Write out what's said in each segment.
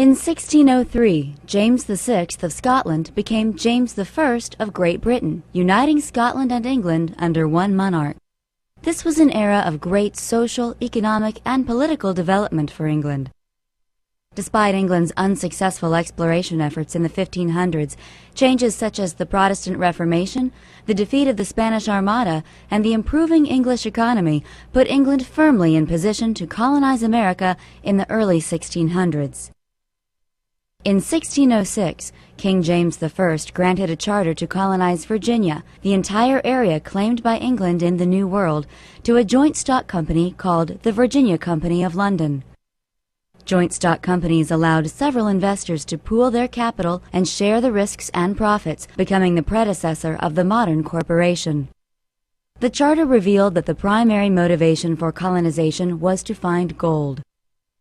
In 1603, James VI of Scotland became James I of Great Britain, uniting Scotland and England under one monarch. This was an era of great social, economic, and political development for England. Despite England's unsuccessful exploration efforts in the 1500s, changes such as the Protestant Reformation, the defeat of the Spanish Armada, and the improving English economy put England firmly in position to colonize America in the early 1600s. In 1606, King James I granted a charter to colonize Virginia, the entire area claimed by England in the New World, to a joint stock company called the Virginia Company of London. Joint stock companies allowed several investors to pool their capital and share the risks and profits, becoming the predecessor of the modern corporation. The charter revealed that the primary motivation for colonization was to find gold.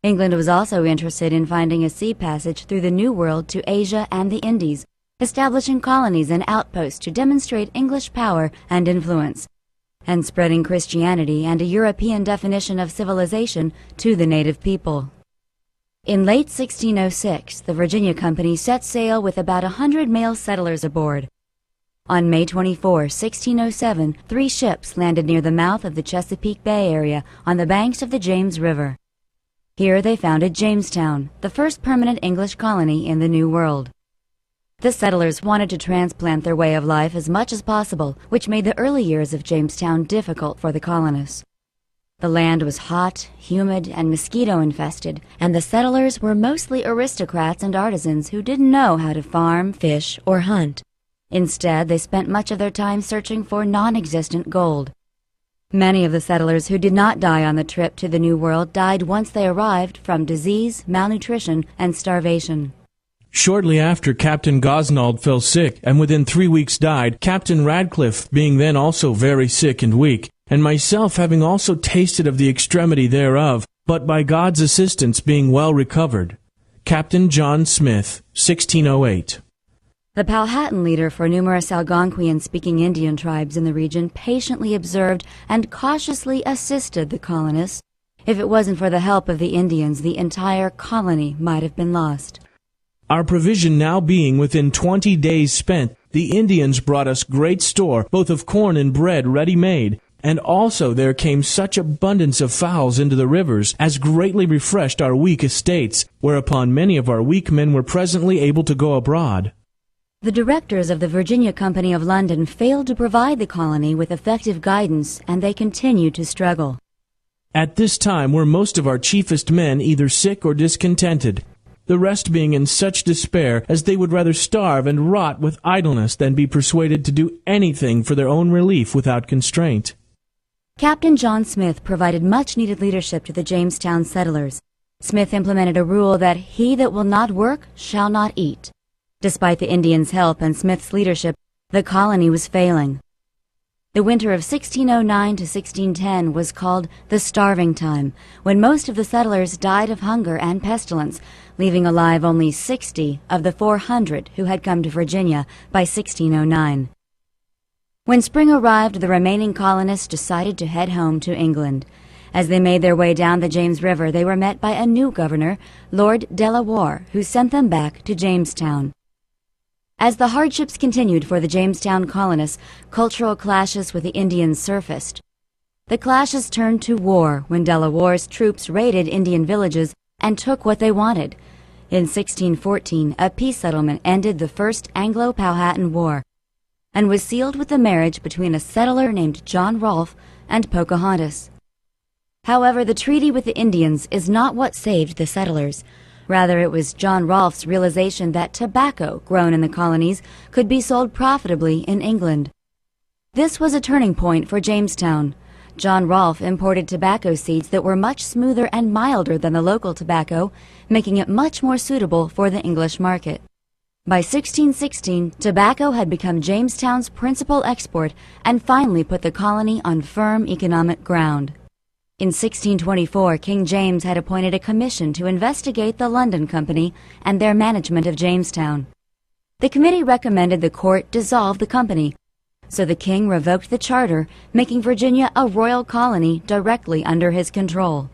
England was also interested in finding a sea passage through the New World to Asia and the Indies, establishing colonies and outposts to demonstrate English power and influence, and spreading Christianity and a European definition of civilization to the native people. In late 1606, the Virginia Company set sail with about 100 male settlers aboard. On May 24, 1607, 3 ships landed near the mouth of the Chesapeake Bay area on the banks of the James River. Here they founded Jamestown, the first permanent English colony in the New World. The settlers wanted to transplant their way of life as much as possible, which made the early years of Jamestown difficult for the colonists. The land was hot, humid, and mosquito-infested, and the settlers were mostly aristocrats and artisans who didn't know how to farm, fish, or hunt. Instead, they spent much of their time searching for non-existent gold. Many of the settlers who did not die on the trip to the New World died once they arrived from disease, malnutrition, and starvation. Shortly after, Captain Gosnold fell sick, and within 3 weeks died, Captain Radcliffe being then also very sick and weak, and myself having also tasted of the extremity thereof, but by God's assistance being well recovered. Captain John Smith, 1608. The Powhatan leader for numerous Algonquian-speaking Indian tribes in the region patiently observed and cautiously assisted the colonists. If it wasn't for the help of the Indians, the entire colony might have been lost. Our provision now being within 20 days spent, the Indians brought us great store, both of corn and bread ready-made, and also there came such abundance of fowls into the rivers as greatly refreshed our weak estates, whereupon many of our weak men were presently able to go abroad. The directors of the Virginia Company of London failed to provide the colony with effective guidance, and they continued to struggle. At this time were most of our chiefest men either sick or discontented, the rest being in such despair as they would rather starve and rot with idleness than be persuaded to do anything for their own relief without constraint. Captain John Smith provided much-needed leadership to the Jamestown settlers. Smith implemented a rule that he that will not work shall not eat. Despite the Indians' help and Smith's leadership, the colony was failing. The winter of 1609 to 1610 was called the Starving Time, when most of the settlers died of hunger and pestilence, leaving alive only 60 of the 400 who had come to Virginia by 1609. When spring arrived, the remaining colonists decided to head home to England. As they made their way down the James River, they were met by a new governor, Lord Delaware, who sent them back to Jamestown. As the hardships continued for the Jamestown colonists, cultural clashes with the Indians surfaced. The clashes turned to war when Delaware's troops raided Indian villages and took what they wanted. In 1614, a peace settlement ended the First Anglo-Powhatan War and was sealed with the marriage between a settler named John Rolfe and Pocahontas. However, the treaty with the Indians is not what saved the settlers. Rather, it was John Rolfe's realization that tobacco grown in the colonies could be sold profitably in England. This was a turning point for Jamestown. John Rolfe imported tobacco seeds that were much smoother and milder than the local tobacco, making it much more suitable for the English market. By 1616, tobacco had become Jamestown's principal export and finally put the colony on firm economic ground. In 1624, King James had appointed a commission to investigate the London Company and their management of Jamestown. The committee recommended the court dissolve the company, so the king revoked the charter, making Virginia a royal colony directly under his control.